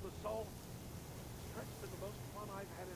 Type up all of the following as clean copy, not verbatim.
of the soul. Trek's been the most fun I've had in...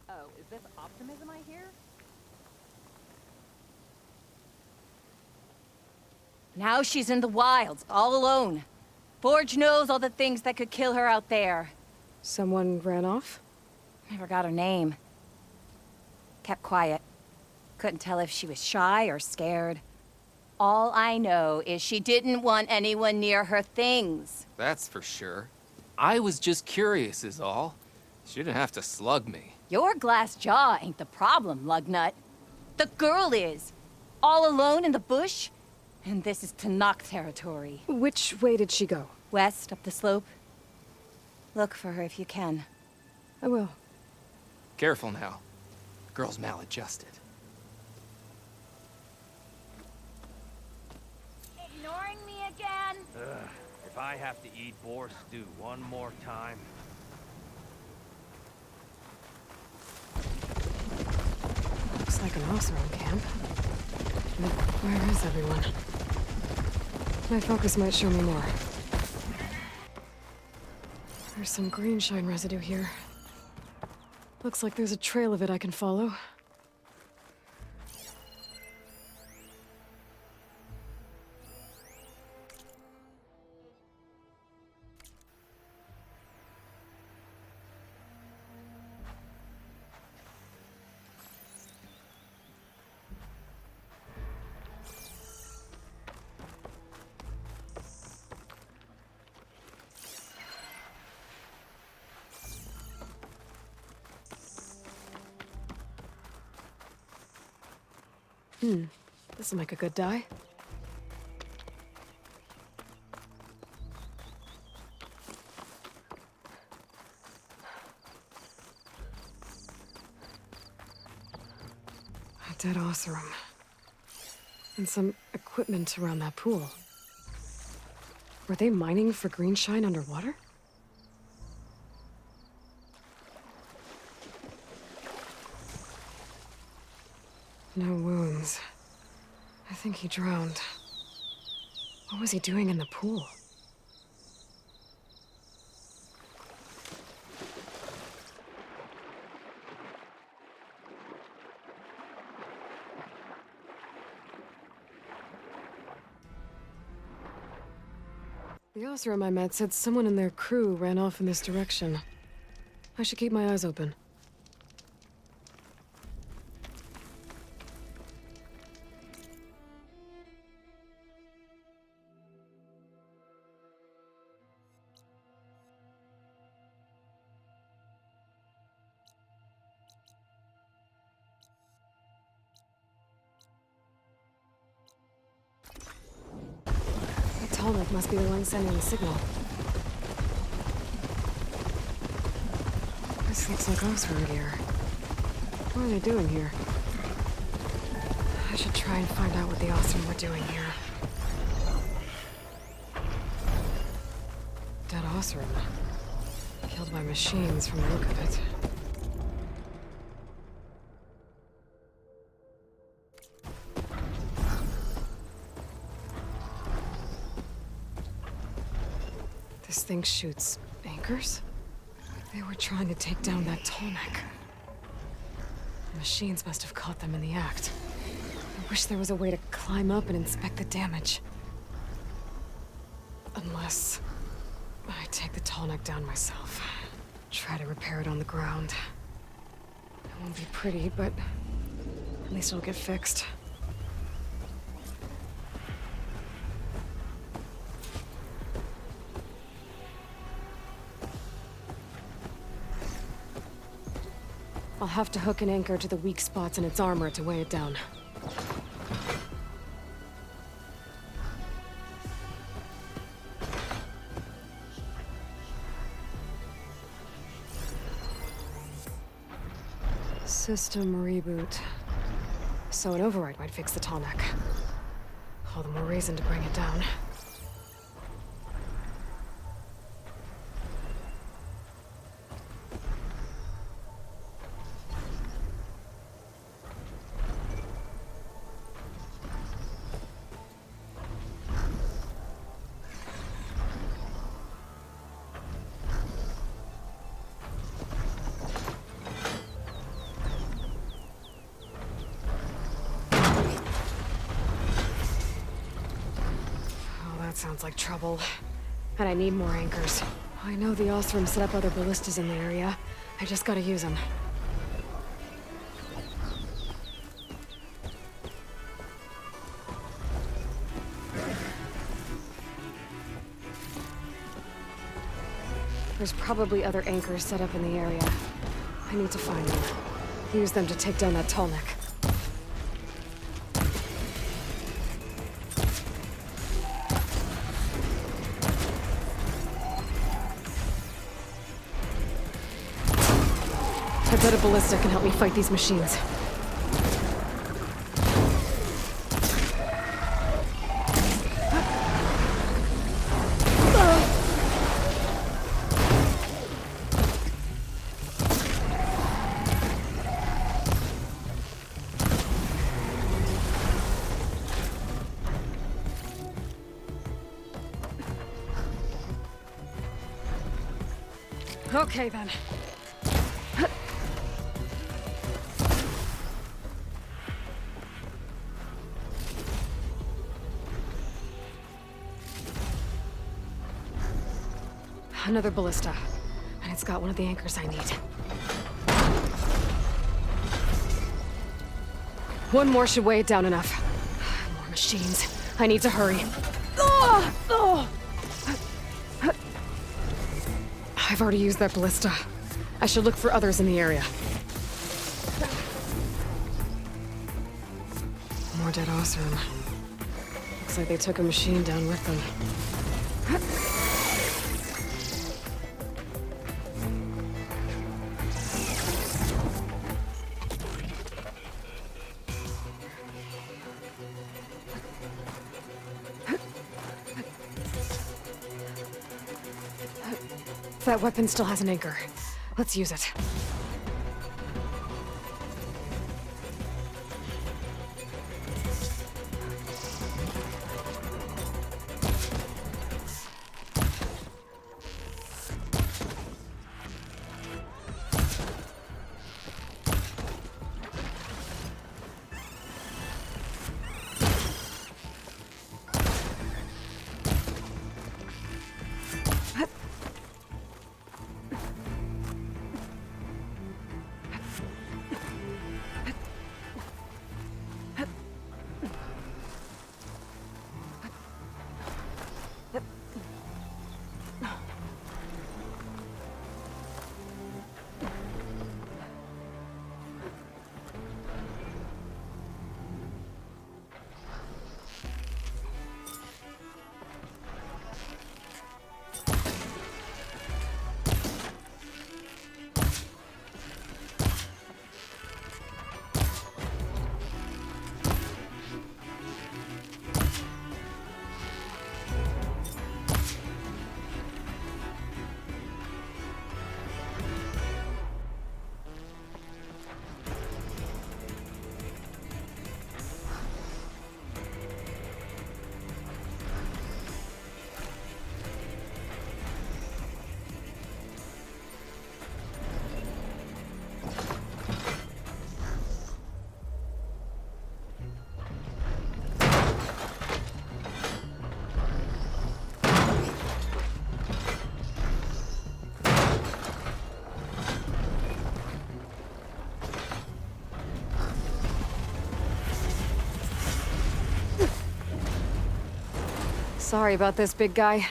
Oh, is this optimism I hear? Now she's in the wilds, all alone. Forge knows all the things that could kill her out there. Someone ran off? Never got her name. Kept quiet. Couldn't tell if she was shy or scared. All I know is she didn't want anyone near her things. That's for sure. I was just curious is all. She didn't have to slug me. Your glass jaw ain't the problem, lugnut. The girl is. All alone in the bush. And this is Tanakh territory. Which way did she go? West, up the slope. Look for her if you can. I will. Careful now. Girl's maladjusted. Ignoring me again? If I have to eat boar stew one more time... Looks like an Oseram camp. But where is everyone? My focus might show me more. There's some green shine residue here. Looks like there's a trail of it I can follow. This'll make a good dye. A dead Oseram. And some equipment around that pool. Were they mining for green shine underwater? No wounds. I think he drowned. What was he doing in the pool? The Oseram I met said someone in their crew ran off in this direction. I should keep my eyes open. Tallneck must be the one sending the signal. This looks like Oseram gear. What are they doing here? I should try and find out what the Oseram were doing here. Dead Oseram. Killed by machines from the look of it. This thing shoots anchors? They were trying to take down that Tallneck. The machines must have caught them in the act. I wish there was a way to climb up and inspect the damage. Unless I take the Tallneck down myself. Try to repair it on the ground. It won't be pretty, but at least it'll get fixed. I'll have to hook an anchor to the weak spots in its armor to weigh it down. System reboot. So an override might fix the tall neck. All the more reason to bring it down. Sounds like trouble. And I need more anchors. I know the Osram set up other ballistas in the area. I just gotta use them. There's probably other anchors set up in the area. I need to find them. Use them to take down that tall neck. I bet a ballista can help me fight these machines. Okay then. Another ballista. And it's got one of the anchors I need. One more should weigh it down enough. More machines. I need to hurry. I've already used that ballista. I should look for others in the area. More dead Osram. Looks like they took a machine down with them. That weapon still has an anchor. Let's use it. Sorry about this, big guy.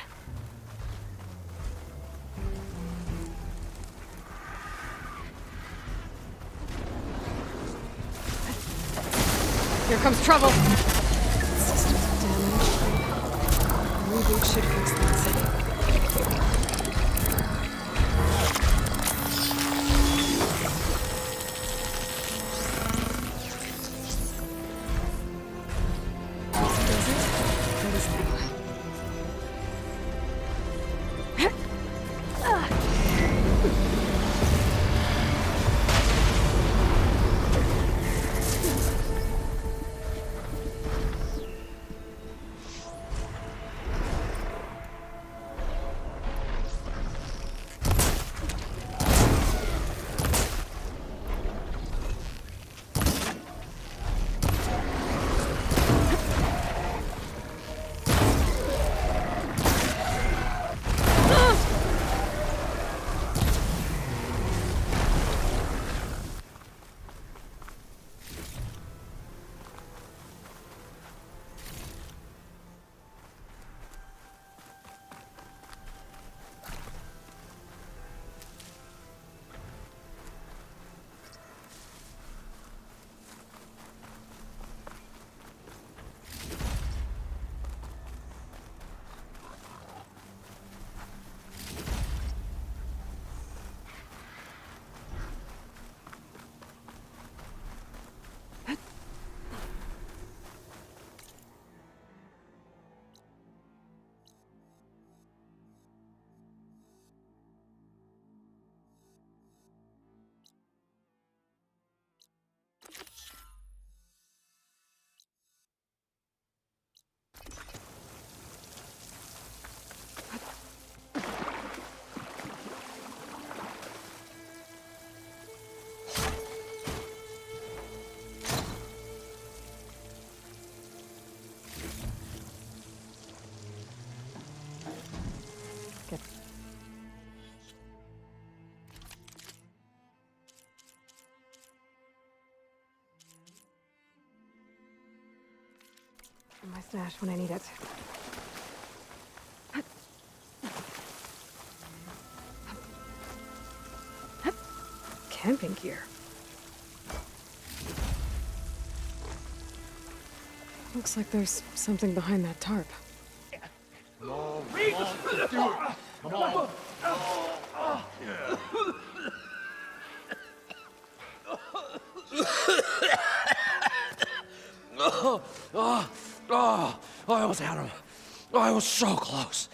Here comes trouble. System's damaged. Reboot should fix that. My stash when I need it. Camping gear. Looks like there's something behind that tarp. I almost had him. Oh, I was so close.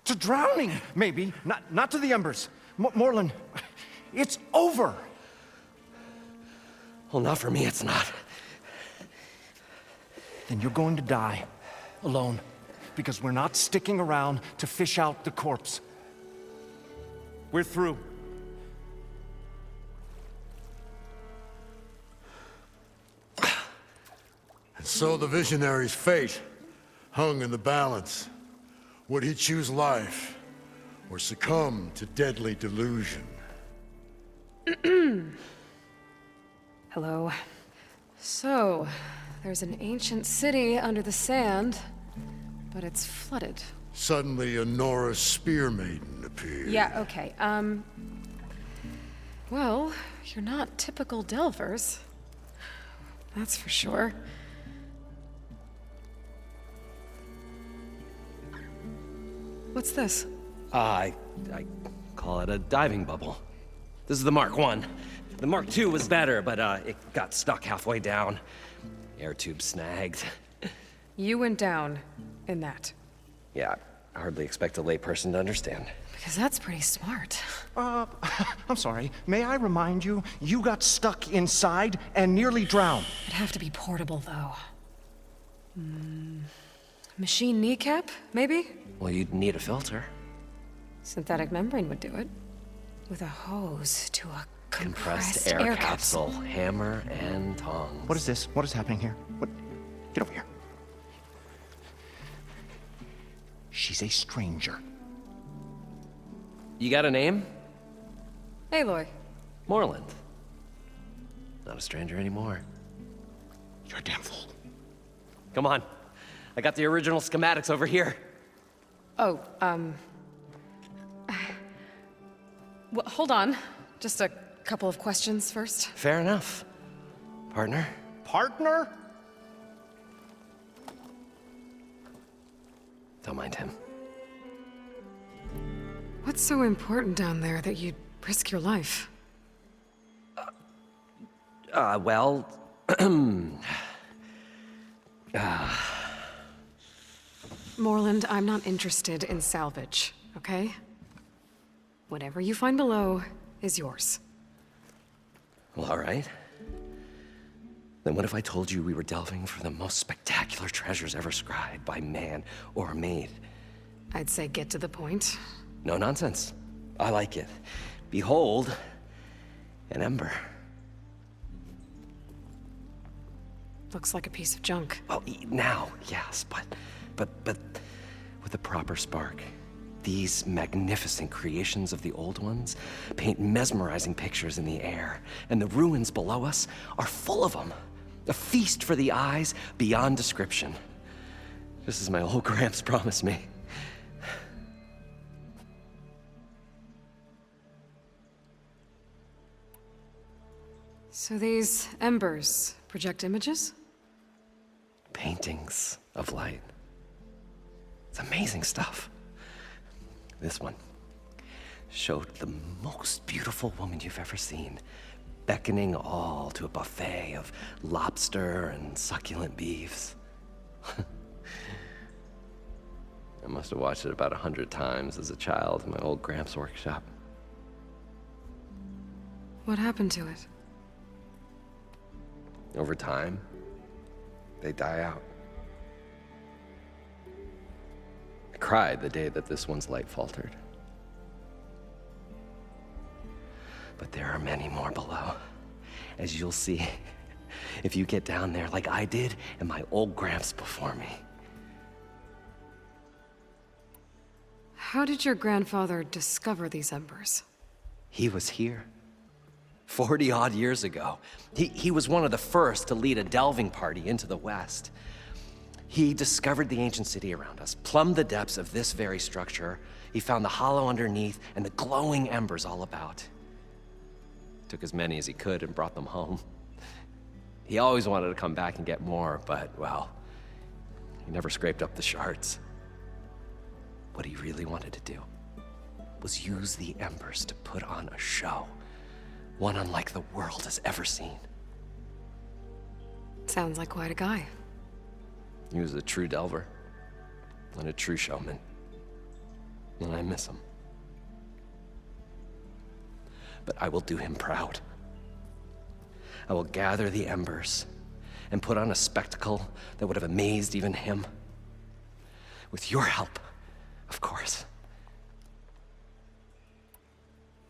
To drowning, maybe. Not to the embers. Moreland, it's over. Well, not for me, it's not. Then you're going to die. Alone. Because we're not sticking around to fish out the corpse. We're through. And so the visionary's fate hung in the balance. Would he choose life or succumb to deadly delusion? Hello. So, there's an ancient city under the sand, but it's flooded. Suddenly, a Norse spear maiden appeared. Yeah, okay. Well, you're not typical Delvers. That's for sure. What's this? I call it a diving bubble. This is the Mark I. The Mark II was better, but it got stuck halfway down. Air tube snagged. You went down in that. Yeah, I hardly expect a layperson to understand. Because that's pretty smart. I'm sorry. May I remind you, you got stuck inside and nearly drowned. It'd have to be portable, though. Machine kneecap, maybe? Well, you'd need a filter. Synthetic membrane would do it. With a hose to a compressed air capsule. Hammer and tongs. What is this? What is happening here? What? Get over here. She's a stranger. You got a name? Aloy. Moreland. Not a stranger anymore. You're a damn fool. Come on. I got the original schematics over here. Oh, well, hold on. Just a couple of questions first. Fair enough. Partner? partner? Don't mind him. What's so important down there that you'd risk your life? Well... Moreland, I'm not interested in salvage, okay? Whatever you find below is yours. Well, all right. Then what if I told you we were delving for the most spectacular treasures ever scribed by man or maid? I'd say get to the point. No nonsense. I like it. Behold, an ember. Looks like a piece of junk. Well, now, yes, but with a proper spark. These magnificent creations of the old ones paint mesmerizing pictures in the air, and the ruins below us are full of them. A feast for the eyes beyond description. Just as my old Gramps promised me. So these embers project images? Paintings of light. It's amazing stuff. This one showed the most beautiful woman you've ever seen, beckoning all to a buffet of lobster and succulent beefs. I must have watched it about 100 times as a child in my old Gramps' workshop. What happened to it? Over time, they die out. I cried the day that this one's light faltered. But there are many more below, as you'll see if you get down there like I did and my old Gramps before me. How did your grandfather discover these embers? He was here 40-odd years ago. He was one of the first to lead a delving party into the West. He discovered the ancient city around us, plumbed the depths of this very structure. He found the hollow underneath and the glowing embers all about. Took as many as he could and brought them home. He always wanted to come back and get more, but, well, he never scraped up the shards. What he really wanted to do was use the embers to put on a show, one unlike the world has ever seen. Sounds like quite a guy. He was a true delver and a true showman, and I miss him. But I will do him proud. I will gather the embers and put on a spectacle that would have amazed even him. With your help, of course.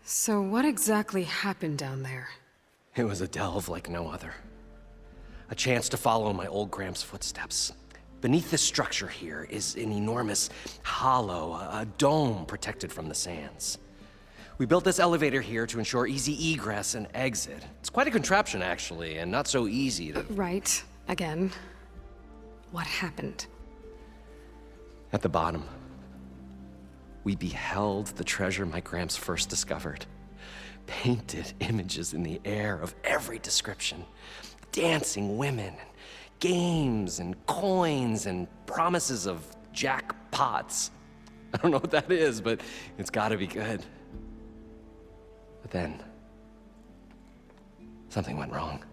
So what exactly happened down there? It was a delve like no other. A chance to follow in my old Gramps' footsteps. Beneath this structure here is an enormous hollow, a dome protected from the sands. We built this elevator here to ensure easy egress and exit. It's quite a contraption, actually, and not so easy to... Right. Again. What happened? At the bottom, we beheld the treasure my Gramps first discovered. Painted images in the air of every description. Dancing women, and games, and coins, and promises of jackpots. I don't know what that is, but it's gotta be good. But then, something went wrong.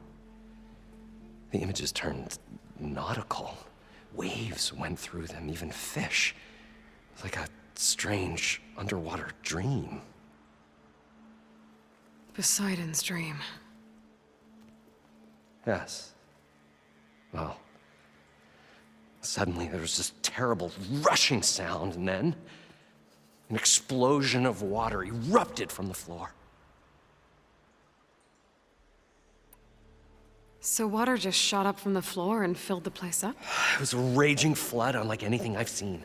The images turned nautical. Waves went through them, even fish. It was like a strange underwater dream. Poseidon's dream. Yes. Well, suddenly there was this terrible rushing sound, and then an explosion of water erupted from the floor. So water just shot up from the floor and filled the place up? It was a raging flood unlike anything I've seen.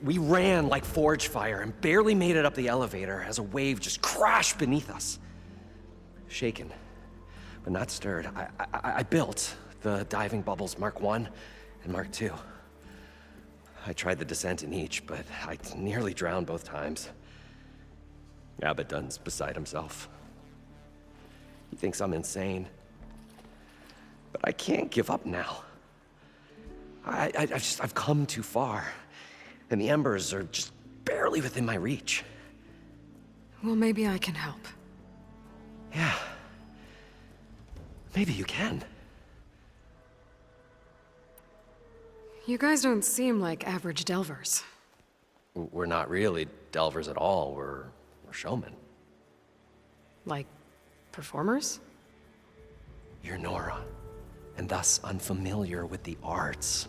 We ran like forge fire and barely made it up the elevator as a wave just crashed beneath us. Shaken, but not stirred, I built the diving bubbles Mark I and Mark II. I tried the descent in each, but I nearly drowned both times. Abaddon's beside himself. He thinks I'm insane. But I can't give up now. I've come too far. And the embers are just barely within my reach. Well, maybe I can help. Yeah. Maybe you can. You guys don't seem like average delvers. We're not really delvers at all. We're showmen. Like, performers? You're Nora, and thus unfamiliar with the arts.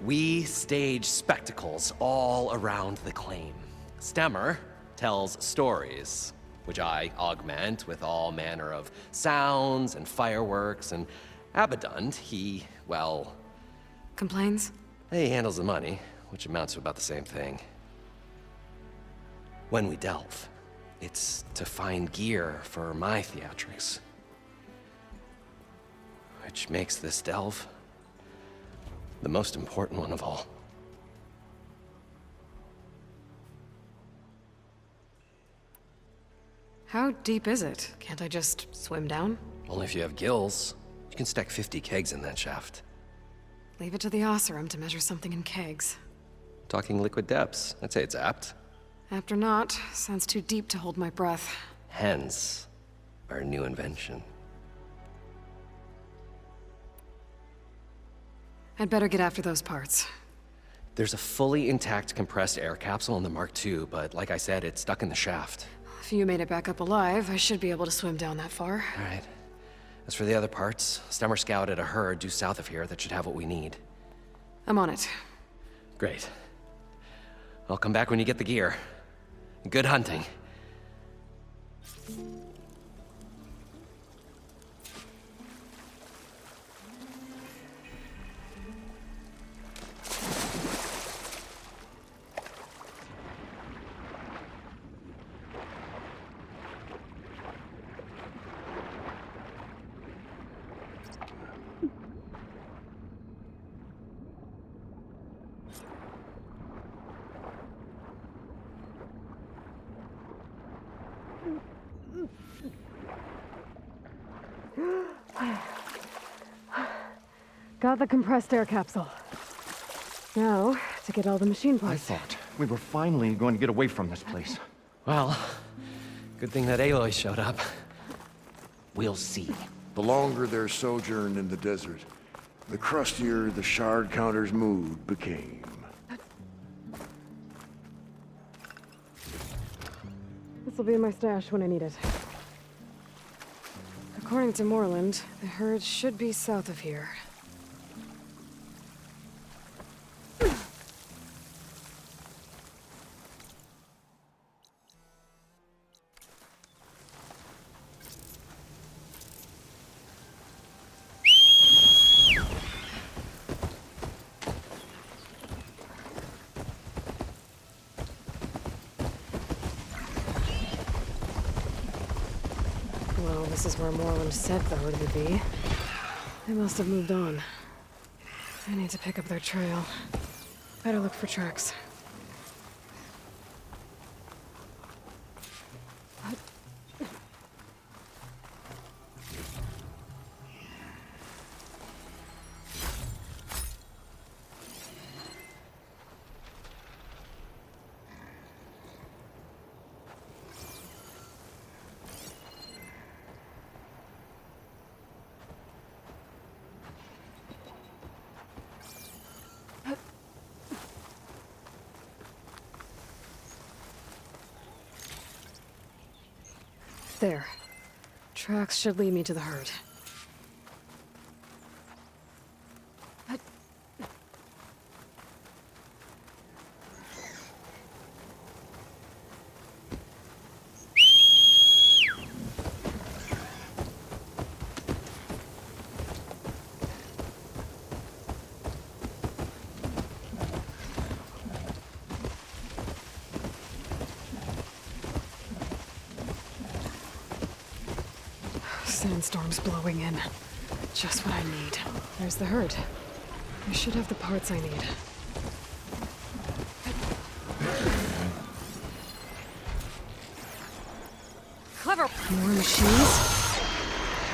We stage spectacles all around the claim. Stemmer tells stories, which I augment with all manner of sounds and fireworks, and Abaddon, he, well... Complains? He handles the money, which amounts to about the same thing. When we delve, it's to find gear for my theatrics. Which makes this delve the most important one of all. How deep is it? Can't I just swim down? Only if you have gills. You can stack 50 kegs in that shaft. Leave it to the Osseram to measure something in kegs. Talking liquid depths, I'd say it's apt. After not, sounds too deep to hold my breath. Hence, our new invention. I'd better get after those parts. There's a fully intact compressed air capsule in the Mark II, but like I said, it's stuck in the shaft. If you made it back up alive, I should be able to swim down that far. All right. As for the other parts, Stemmer scouted a herd due south of here that should have what we need. I'm on it. Great. I'll come back when you get the gear. Good hunting. Got the compressed air capsule. Now, to get all the machine I parts. thought we were finally going to get away from this place. Well, good thing that Aloy showed up. We'll see. The longer their sojourn in the desert, the crustier the shard counter's mood became. This'll be in my stash when I need it. According to Moreland, the herd should be south of here. Well, this is where Moreland said the herd would be. They must have moved on. I need to pick up their trail. Better look for tracks. There. Tracks should lead me to the herd. Sandstorm's blowing in. Just what I need. There's the herd. I should have the parts I need. Clever. More machines?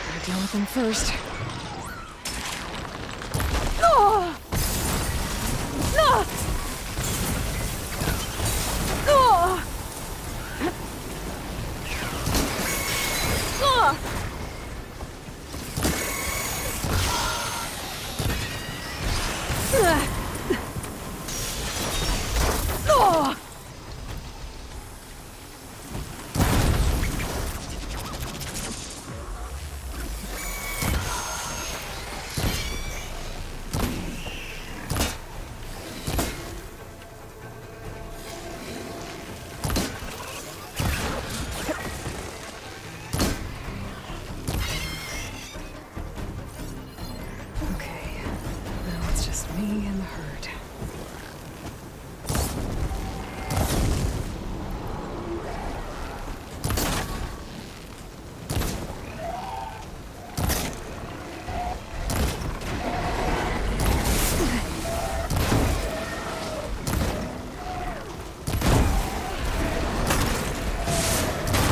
Gotta deal with them first. Okay, now it's just me and the herd.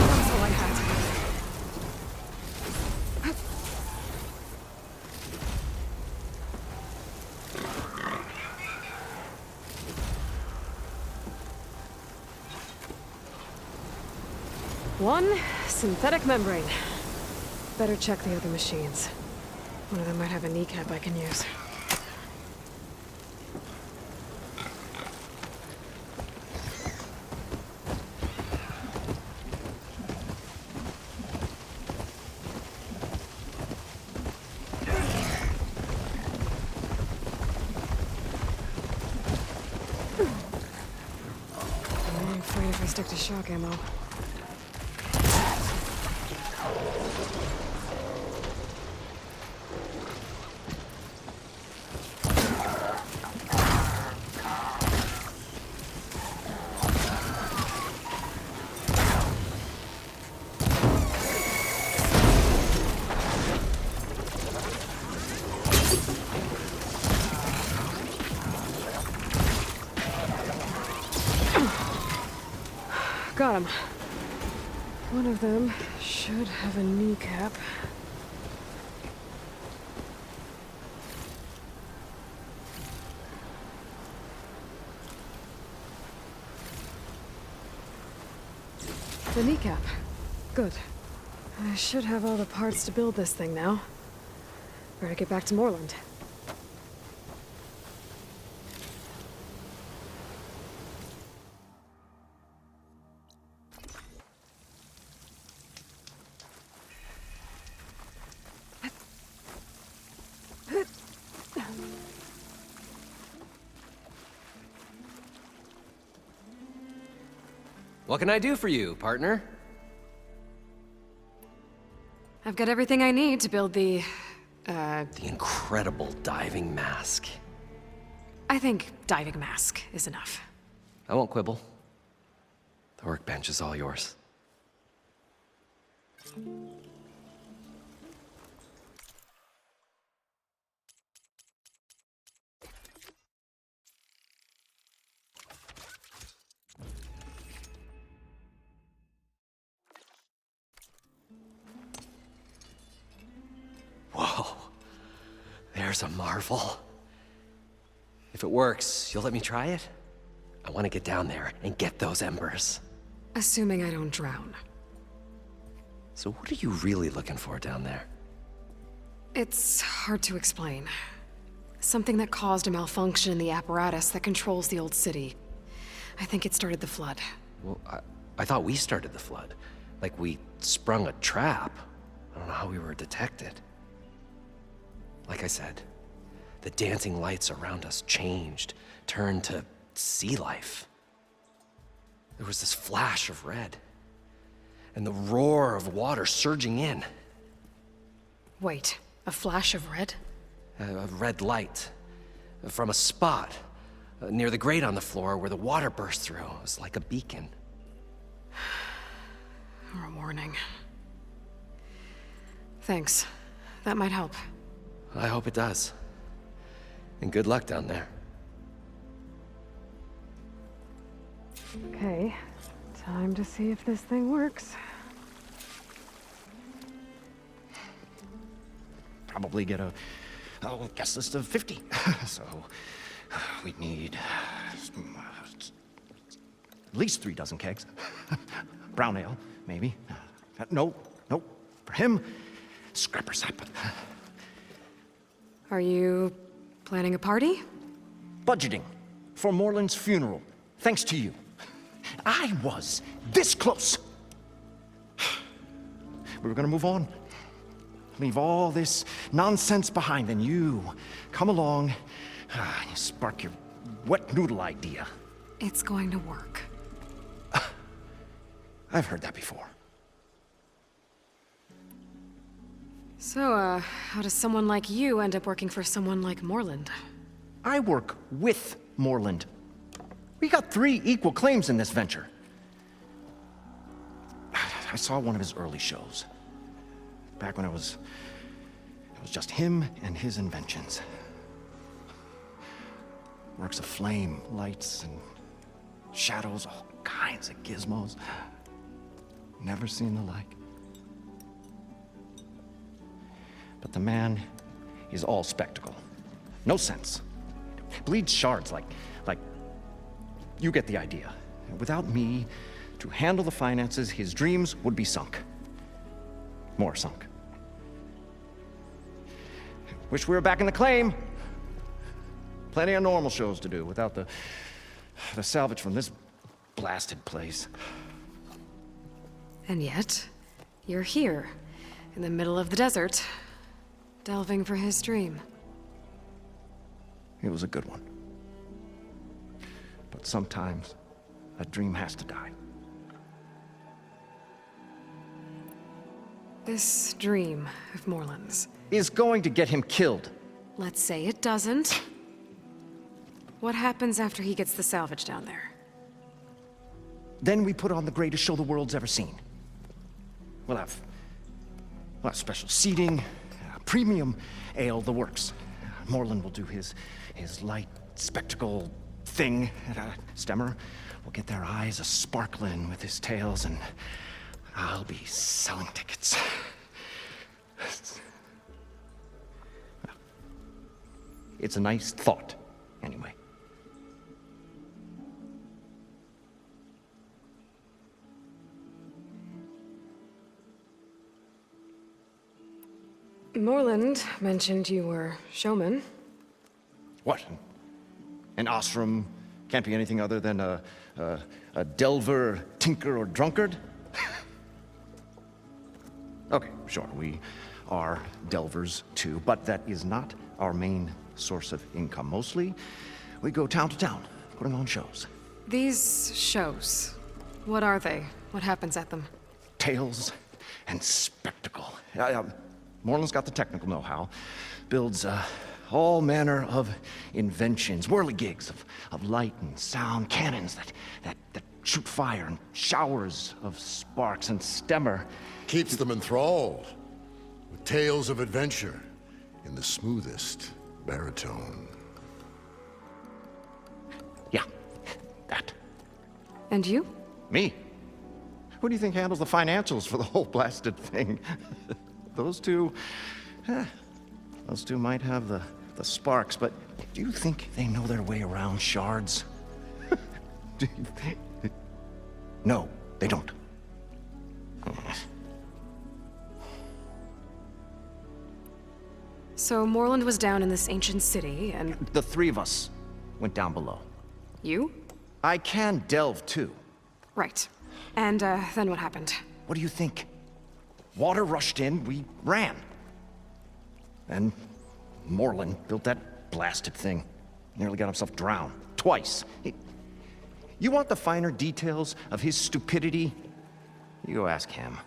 That's all I had. One synthetic membrane. Better check the other machines. One of them might have a kneecap I can use. I'm afraid if I stick to shock ammo. Got him. One of them should have a kneecap. The kneecap. Good. I should have all the parts to build this thing now. Better get back to Moreland. What can I do for you, partner? I've got everything I need to build the incredible diving mask. I think diving mask is enough. I won't quibble. The workbench is all yours. Whoa. There's a marvel. If it works, you'll let me try it? I want to get down there and get those embers. Assuming I don't drown. So what are you really looking for down there? It's hard to explain. Something that caused a malfunction in the apparatus that controls the old city. I think it started the flood. Well, I thought we started the flood. Like we sprung a trap. I don't know how we were detected. Like I said, the dancing lights around us changed, turned to sea life. There was this flash of red, and the roar of water surging in. Wait, a flash of red? A red light from a spot near the grate on the floor where the water burst through. It was like a beacon. Or a warning. Thanks. That might help. I hope it does. And good luck down there. Okay, time to see if this thing works. Probably get a guest list of 50. So we'd need at least 3 dozen kegs. Brown ale, maybe. No, for him, scrapper sap. Are you planning a party? budgeting for Moreland's funeral, thanks to you. I was this close. We were gonna move on. Leave all this nonsense behind, and you come along, you spark your wet noodle idea. It's going to work. I've heard that before. So, how does someone like you end up working for someone like Moreland? I work with Moreland. We got 3 equal claims in this venture. I saw one of his early shows. Back when it was just him and his inventions. Works of flame, lights, and shadows, all kinds of gizmos. Never seen the like. But the man is all spectacle. No sense. Bleeds shards like you get the idea. Without me to handle the finances, his dreams would be sunk. More sunk. Wish we were back in the claim. Plenty of normal shows to do without the salvage from this blasted place. And yet, you're here, in the middle of the desert, delving for his dream. It was a good one. But sometimes, a dream has to die. This dream of Moreland's. Is going to get him killed. Let's say it doesn't. What happens after he gets the salvage down there? Then we put on the greatest show the world's ever seen. We'll have special seating, premium ale, the works. Moreland will do his light spectacle thing. Stemmer will get their eyes a-sparkling with his tales, and I'll be selling tickets. It's a nice thought, anyway. Moreland mentioned you were showman. What? An ostrom can't be anything other than a delver, tinker, or drunkard? Okay, sure, we are delvers too, but that is not our main source of income. Mostly, we go town to town, putting on shows. These shows, what are they? What happens at them? Tales and spectacle. Moreland's got the technical know-how. Builds all manner of inventions, whirligigs of light and sound, cannons that shoot fire, and showers of sparks, and Stemmer Keeps them enthralled with tales of adventure in the smoothest baritone. Yeah, that. And you? Me? Who do you think handles the financials for the whole blasted thing? Those two might have the sparks, but do you think they know their way around shards? No, they don't. So Moreland was down in this ancient city, and The 3 of us went down below. you? I can delve too. Right. And then what happened? What do you think? Water rushed in, we ran. And Moreland built that blasted thing. Nearly got himself drowned. Twice. You want the finer details of his stupidity? You go ask him.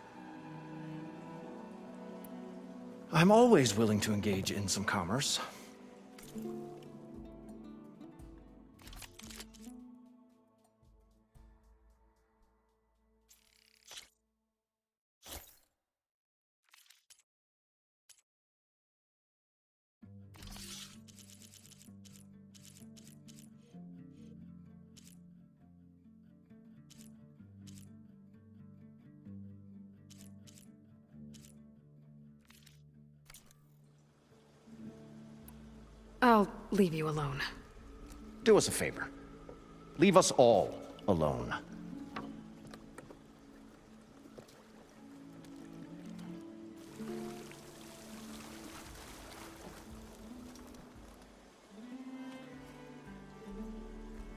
I'm always willing to engage in some commerce. I'll leave you alone. Do us a favor. Leave us all alone.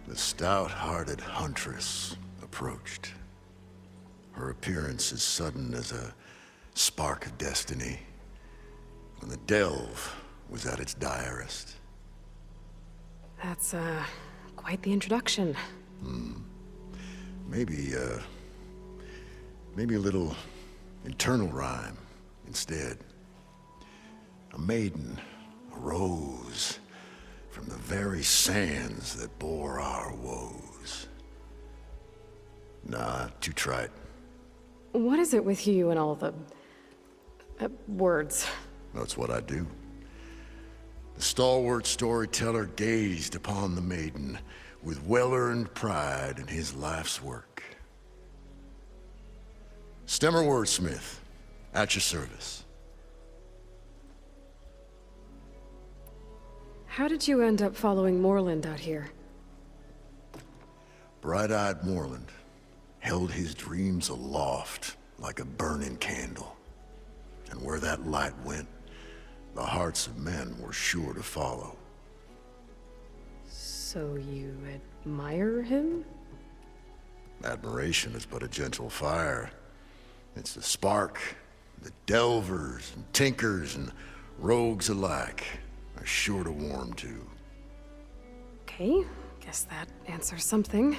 The stout-hearted huntress approached. Her appearance as sudden as a spark of destiny when the delve was at its direst. That's, quite the introduction. Maybe a little internal rhyme instead. A maiden arose from the very sands that bore our woes. Nah, too trite. What is it with you and all the... words? That's what I do. The stalwart storyteller gazed upon the maiden with well-earned pride in his life's work. Stemmer wordsmith, at your service. How did you end up following Moreland out here? Bright-eyed Moreland held his dreams aloft like a burning candle. And where that light went, the hearts of men were sure to follow. So you admire him? Admiration is but a gentle fire. It's the spark that delvers and tinkers and rogues alike are sure to warm to. Okay, guess that answers something.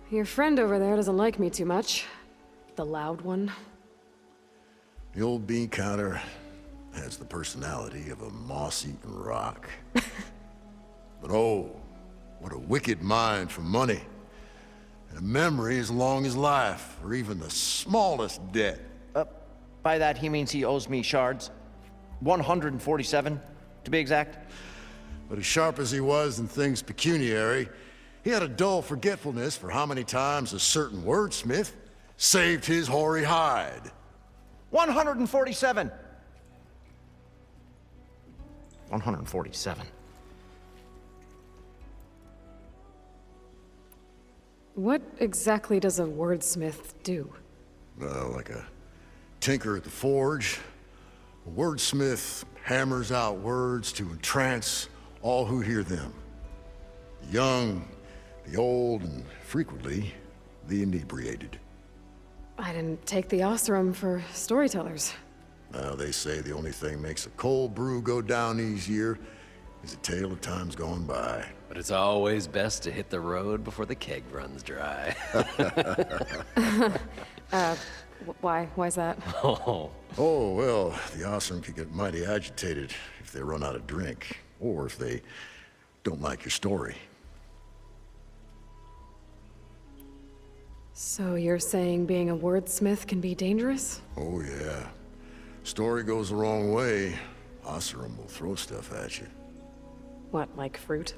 Your friend over there doesn't like me too much. The loud one. The old bean counter has the personality of a moss-eaten rock. But oh, what a wicked mind for money. And a memory as long as life, or even the smallest debt. By that, he means he owes me shards. 147, to be exact. But as sharp as he was in things pecuniary, he had a dull forgetfulness for how many times a certain wordsmith saved his hoary hide. 147. 147. What exactly does a wordsmith do? Like a tinker at the forge, a wordsmith hammers out words to entrance all who hear them. The young, the old, and frequently, the inebriated. I didn't take the Osram for storytellers. Now, they say the only thing makes a cold brew go down easier is a tale of times gone by. But it's always best to hit the road before the keg runs dry. Why's that? Oh, Oh, well, the Osram could get mighty agitated if they run out of drink, or if they don't like your story. So you're saying being a wordsmith can be dangerous? Oh, yeah. Story goes the wrong way, Osram will throw stuff at you. What, like fruit?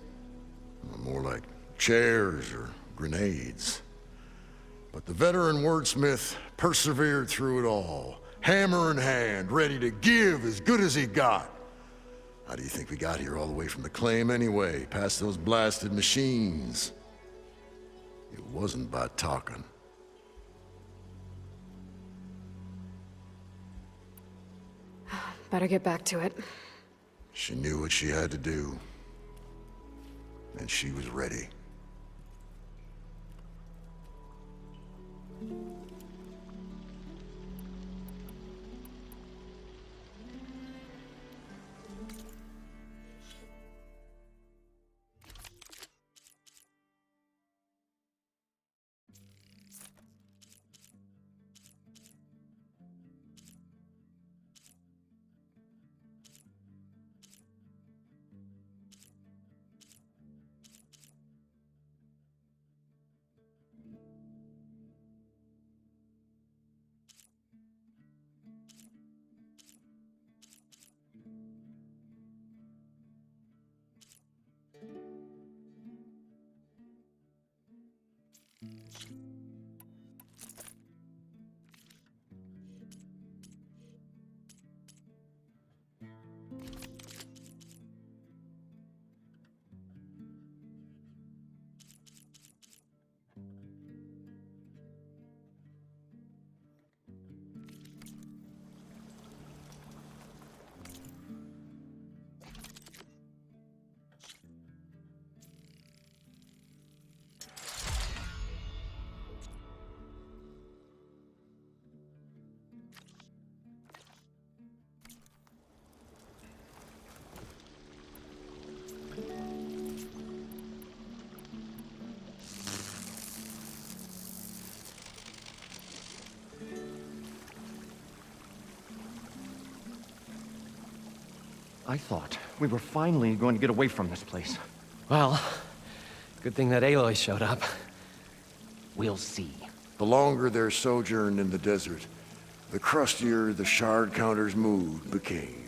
More like chairs or grenades. But the veteran wordsmith persevered through it all, hammer in hand, ready to give as good as he got. How do you think we got here all the way from the claim anyway, past those blasted machines? It wasn't by talking. Better get back to it. She knew what she had to do, and she was ready. I thought we were finally going to get away from this place. Well, good thing that Aloy showed up. We'll see. The longer their sojourn in the desert, the crustier the shard counter's mood became.